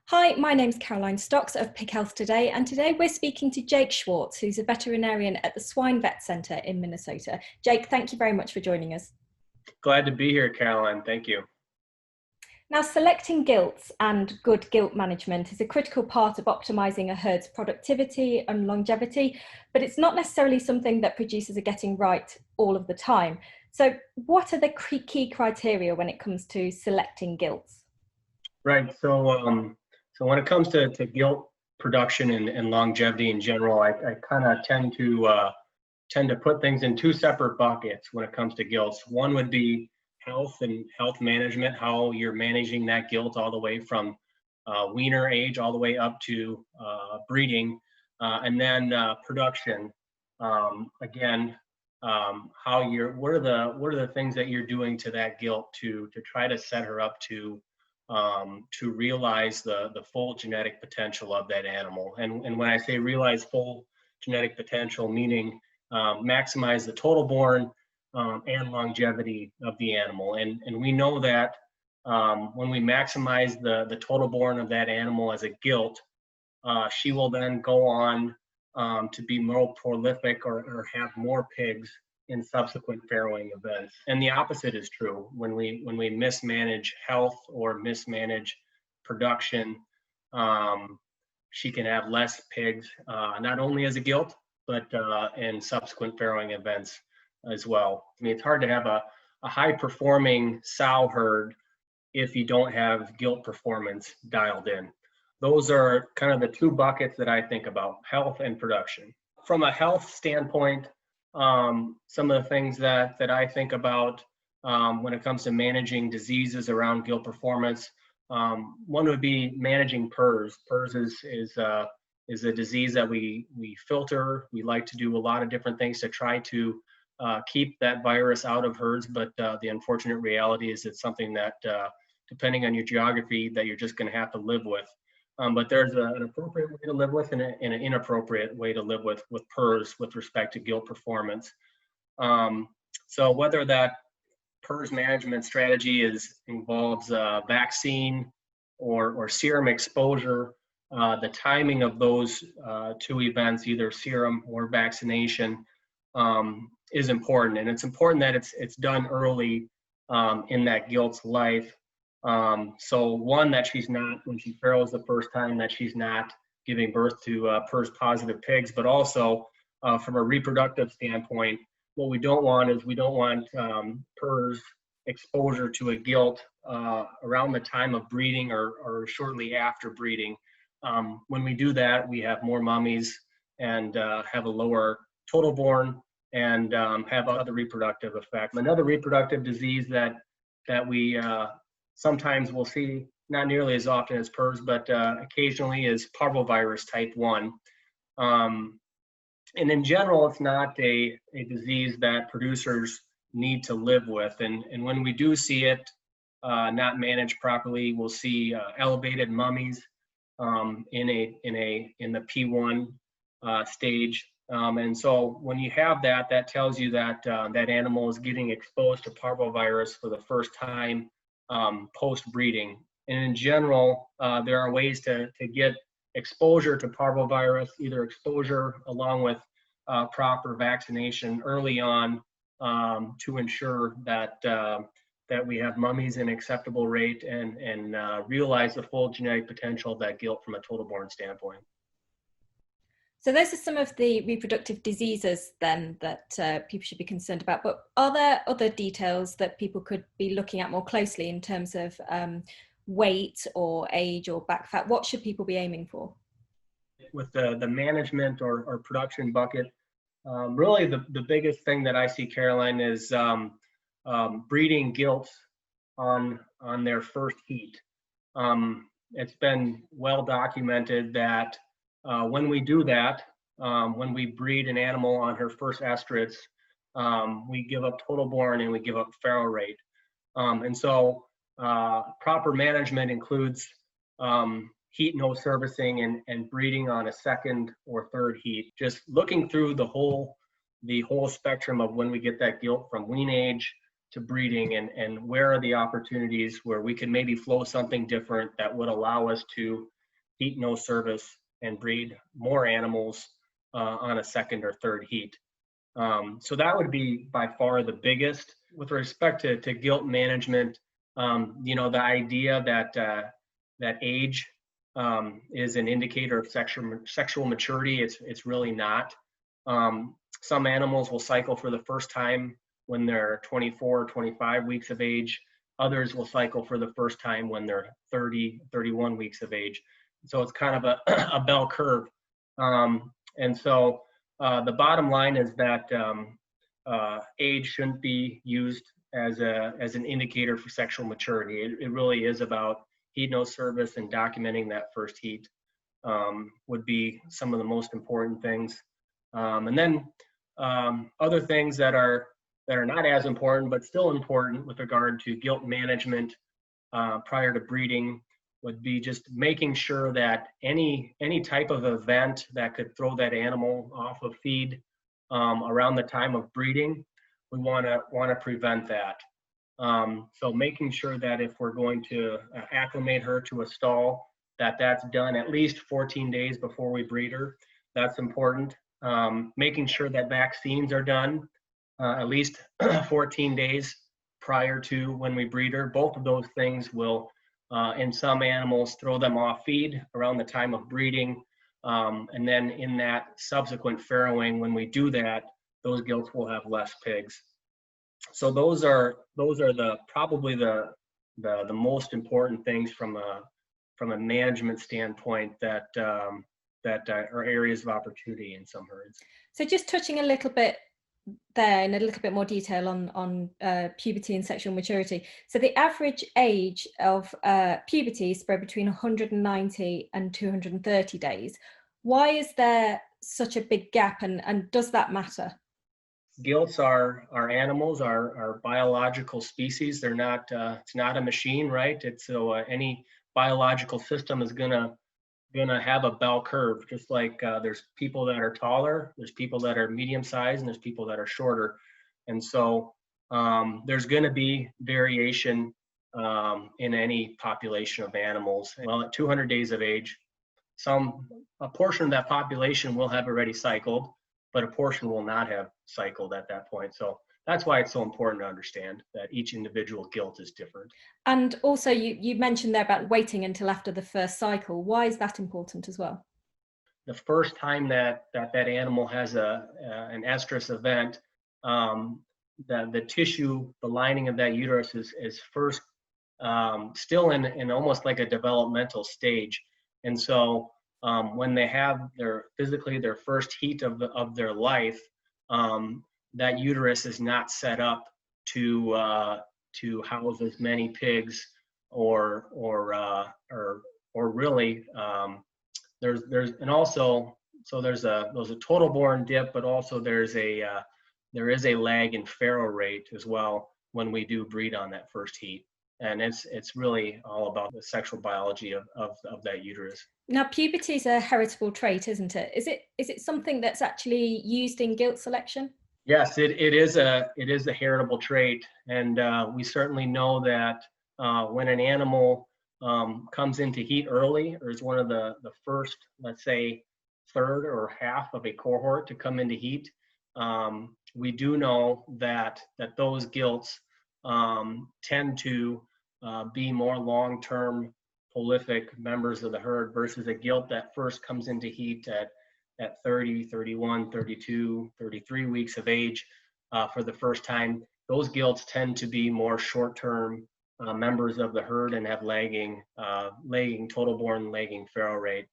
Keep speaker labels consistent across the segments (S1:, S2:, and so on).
S1: Hi, my name's Caroline Stocks of Pig Health Today, and today we're speaking to Jake Schwartz, who's a veterinarian at the Swine Vet Center in Minnesota. Jake, thank you very much for joining us.
S2: Glad to be here, Caroline. Thank you.
S1: Now, selecting gilts and good gilt management is a critical part of optimizing a herd's productivity and longevity, but it's not necessarily something that producers are getting right all of the time. So what are the key criteria when it comes to selecting gilts?
S2: Right. So when it comes to gilt production and longevity in general, I kind of tend to put things in two separate buckets when it comes to gilts. One would be health and health management, how you're managing that gilt all the way from weaner age all the way up to breeding, and then production. Again, what are the things that you're doing to that gilt to try to set her up to realize the full genetic potential of that animal. And when I say realize full genetic potential, meaning maximize the total born and longevity of the animal. And we know that when we maximize the total born of that animal as a gilt, she will then go on to be more prolific or have more pigs in subsequent farrowing events. And the opposite is true. When we mismanage health or mismanage production, she can have less pigs, not only as a gilt, but in subsequent farrowing events as well. I mean, it's hard to have a high performing sow herd if you don't have gilt performance dialed in. Those are kind of the two buckets that I think about, health and production. From a health standpoint, some of the things that I think about when it comes to managing diseases around gilt performance, one would be managing PRRS. PRRS is a disease that we filter. We like to do a lot of different things to try to keep that virus out of herds, but the unfortunate reality is it's something that, depending on your geography, that you're just going to have to live with. But there's an appropriate way to live with and an inappropriate way to live with PRRS with respect to gilt performance. So whether that PRRS management strategy involves vaccine or serum exposure, the timing of those two events, either serum or vaccination, is important. And it's important that it's done early in that gilt's life. So one, that she's not, when she farrows the first time, that she's not giving birth to PRRS positive pigs, but also from a reproductive standpoint, what we don't want is PRRS exposure to a gilt around the time of breeding or shortly after breeding. When we do that, we have more mummies and have a lower total born and have other reproductive effects. Another reproductive disease that we sometimes we'll see, not nearly as often as PRRS, but occasionally, is parvovirus type 1. And in general, it's not a disease that producers need to live with. And when we do see it not managed properly, we'll see elevated mummies in the P1 stage. And so when you have that, that tells you that that animal is getting exposed to parvovirus for the first time post-breeding. And in general, there are ways to get exposure to parvovirus, either exposure along with proper vaccination early on to ensure that we have mummies in acceptable rate and realize the full genetic potential of that gilt from a total born standpoint.
S1: So those are some of the reproductive diseases then that people should be concerned about, but are there other details that people could be looking at more closely in terms of weight or age or back fat? What should people be aiming for?
S2: With the management or production bucket, really the biggest thing that I see, Caroline, is breeding gilts on their first heat. It's been well documented that when we do that, when we breed an animal on her first estrus, we give up total born and we give up farrow rate. And so proper management includes heat no servicing and breeding on a second or third heat. Just looking through the whole spectrum of when we get that gilt from wean age to breeding, and where are the opportunities where we can maybe flow something different that would allow us to heat no service and breed more animals on a second or third heat. So that would be by far the biggest. With respect to gilt management, the idea that age is an indicator of sexual maturity, it's really not. Some animals will cycle for the first time when they're 24 or 25 weeks of age. Others will cycle for the first time when they're 30, 31 weeks of age. So it's kind of a bell curve. And so the bottom line is that age shouldn't be used as an indicator for sexual maturity. It really is about heat no service, and documenting that first heat would be some of the most important things. And then other things that are not as important but still important with regard to gilt management prior to breeding would be just making sure that any type of event that could throw that animal off of feed around the time of breeding, we want to prevent that. So making sure that if we're going to acclimate her to a stall, that's done at least 14 days before we breed her. That's important. Making sure that vaccines are done at least 14 days prior to when we breed her. Both of those things will, in some animals, throw them off feed around the time of breeding. And then in that subsequent farrowing, when we do that, those gilts will have less pigs. So those are probably the most important things from a management standpoint that are areas of opportunity in some herds.
S1: So just touching a little bit there in a little bit more detail on puberty and sexual maturity. So the average age of puberty is spread between 190 and 230 days. Why is there such a big gap, and does that matter?
S2: Gilts are animals, are biological species. They're not. It's not a machine, right? It's so any biological system is gonna have a bell curve. Just like there's people that are taller, there's people that are medium sized, and there's people that are shorter. And so there's going to be variation in any population of animals. Well, at 200 days of age, a portion of that population will have already cycled, but a portion will not have cycled at that point. So that's why it's so important to understand that each individual gilt is different.
S1: And also you mentioned there about waiting until after the first cycle. Why is that important as well?
S2: The first time that animal has an estrus event, the tissue, the lining of that uterus is first still in almost like a developmental stage. And so when they have their first heat of their life, that uterus is not set up to house as many pigs or really there's a total born dip, but also there is a lag in farrow rate as well when we do breed on that first heat. And it's really all about the sexual biology of that uterus.
S1: Now, puberty is a heritable trait, isn't it? Is it something that's actually used in gilt selection?
S2: Yes, it is a heritable trait, and we certainly know that when an animal comes into heat early, or is one of the first, let's say, third or half of a cohort to come into heat, we do know that those gilts tend to be more long-term prolific members of the herd versus a gilt that first comes into heat at 30, 31, 32, 33 weeks of age for the first time. Those gilts tend to be more short-term members of the herd and have lagging total born lagging farrow rate.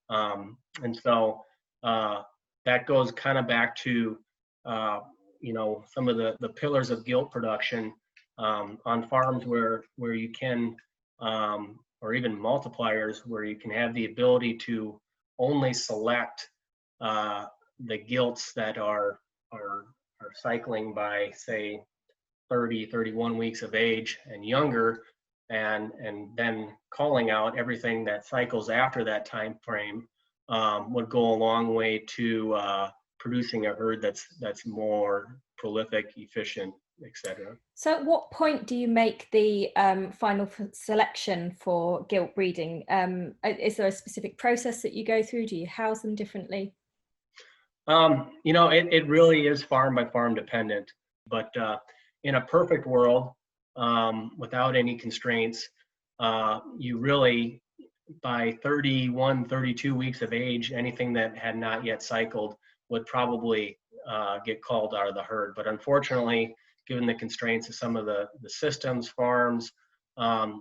S2: And so that goes kind of back to some of the pillars of gilt production on farms where you can or even multipliers where you can have the ability to only select the gilts that are cycling by, say, 30, 31 weeks of age and younger, and then calling out everything that cycles after that time frame would go a long way to producing a herd that's more prolific, efficient, etc.
S1: So at what point do you make the final selection for gilt breeding? Is there a specific process that you go through? Do you house them differently?
S2: You know, it really is farm by farm dependent, but in a perfect world, without any constraints, you really, by 31, 32 weeks of age, anything that had not yet cycled would probably get called out of the herd. But unfortunately, given the constraints of some of the systems, farms,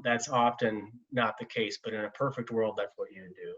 S2: that's often not the case. But in a perfect world, that's what you do.